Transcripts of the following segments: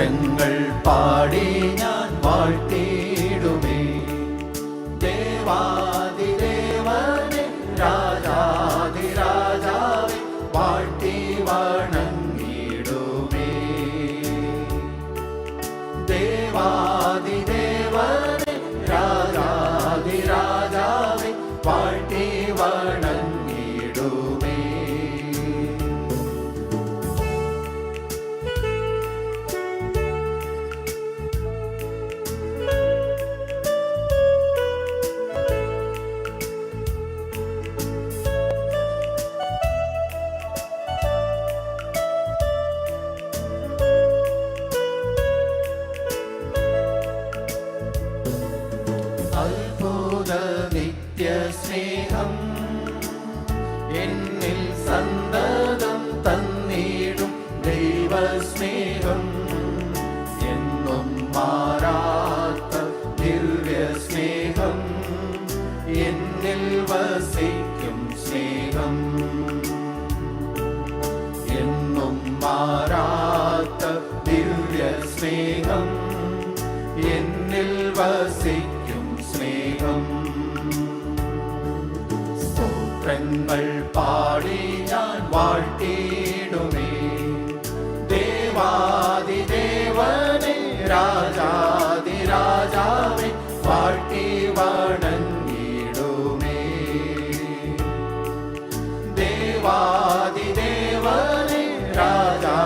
സ്തോത്രങ്ങൾ പാടി ഞാൻ വാഴ്ത്തിയിടുമേ. ദേവാദിദേവനെ രാജാതിരാജാവെ വാഴ്ത്തി വണങ്ങിടുമേ. ദേവാദിദേവനെ രാജാതിരാജാവെ വാഴ്ത്തി വണങ്ങിടുമേ. അത്ഭുത നിത്യസ്നേഹം എന്നിൽ സന്തതം തന്നിടും ദൈവസ്നേഹം. എന്നും മാറാത്ത ദിവ്യസ്നേഹം എന്നിൽ വസിക്കും സ്നേഹം. എന്നും മാറാത്ത ദിവ്യസ്നേഹം എന്നിൽ വസിക്കും സ്നേഹം. സ്തോത്രങ്ങൾ പാടി ഞാൻ വാഴ്ത്തിയിടുമേ. ദേവാദിദേവനെ രാജാതിരാജാവെ വാഴ്ത്തി വണങ്ങിടുമേ. ദേവാദിദേവനെ രാജാതിരാജാവെ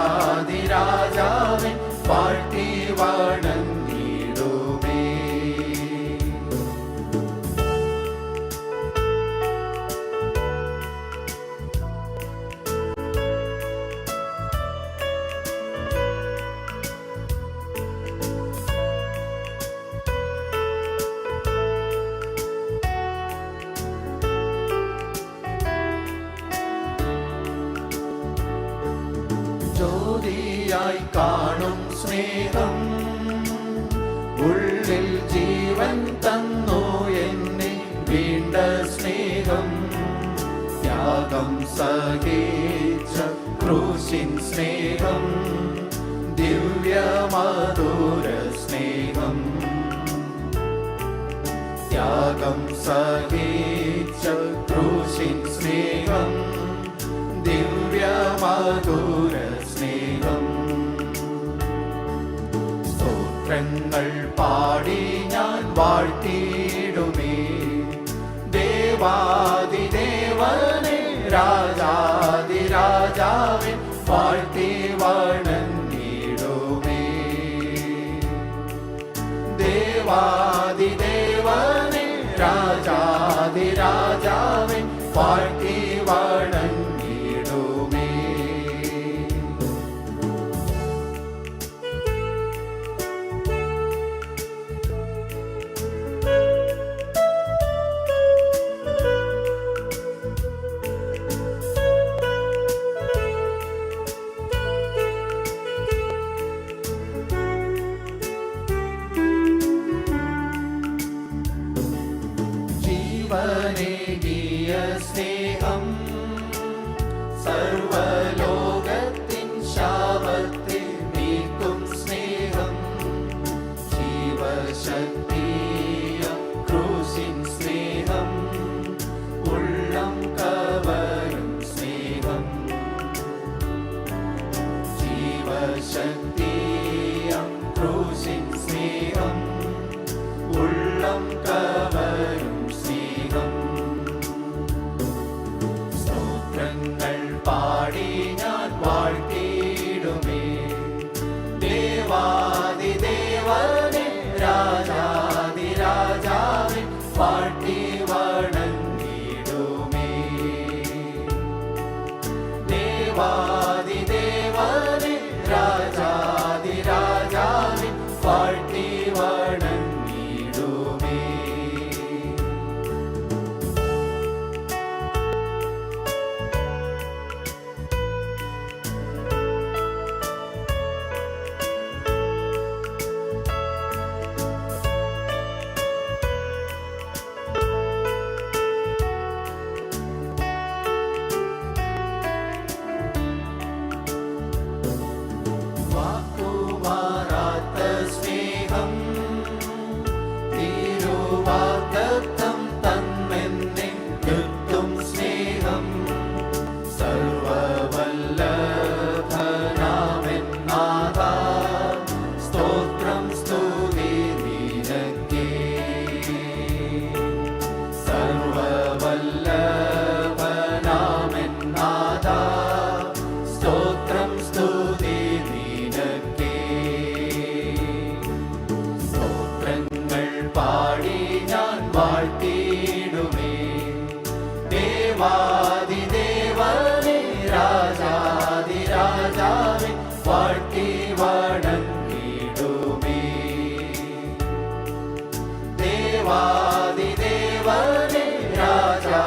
വാഴ്ത്തി വണങ്ങിടുമേ. ജ്യോതിയായി കാണും സ്നേഹം ഉള്ളിൽ ജീവൻ തന്നു എന്നെ വീണ്ട സ്നേഹം. ത്യാഗം സഹിച്ച ക്രൂശിൻ സ്നേഹം ദിവ്യമധുര സ്നേഹം. ത്യാഗം സഹിച്ച ക്രൂശിൻ സ്നേഹം ദിവ്യമധുര സ്നേഹം. സ്തോത്രങ്ങൾ പാടി ഞാൻ വാഴ്ത്തിയിടുമേ. ദേവാദിദേവനെ രാജാതിരാജാവെ വാഴ്ത്തി വണങ്ങിടുമേ. ദേവാദിദേവനെ രാജാതിരാജാവെ വാഴ്ത്തി വണങ്ങിടുമേ. ജീവനേകിയ സ്നേഹം സർവലോകത്തിൻ ശാപത്തെ നീക്കും സ്നേഹം. ജീവശക്തിയ ക്രൂശിൻ സ്നേഹം ഉള്ളം കവരും സ്നേഹം. ജീവശക്തിയ ക്രൂശിൻ സ്നേഹം ഉള്ളം കവരും സ്നേഹം. സ്തോത്രങ്ങൾ പാടി ഞാൻ വാഴ്ത്തിയിടുമേ. ദേവാദിദേവനെ രാജാതിരാജാവെ വാഴ്ത്തി വണങ്ങിടുമേ. ദേവാദിദേവനെ രാജാതിരാജാവെ വാഴ്ത്തി വണങ്ങിടുമേ. தேவாதி தேவனே ராஜாதி ராஜாவே வாழ்த்தி வணங்கிடுமே. தேவாதி தேவனே ராஜா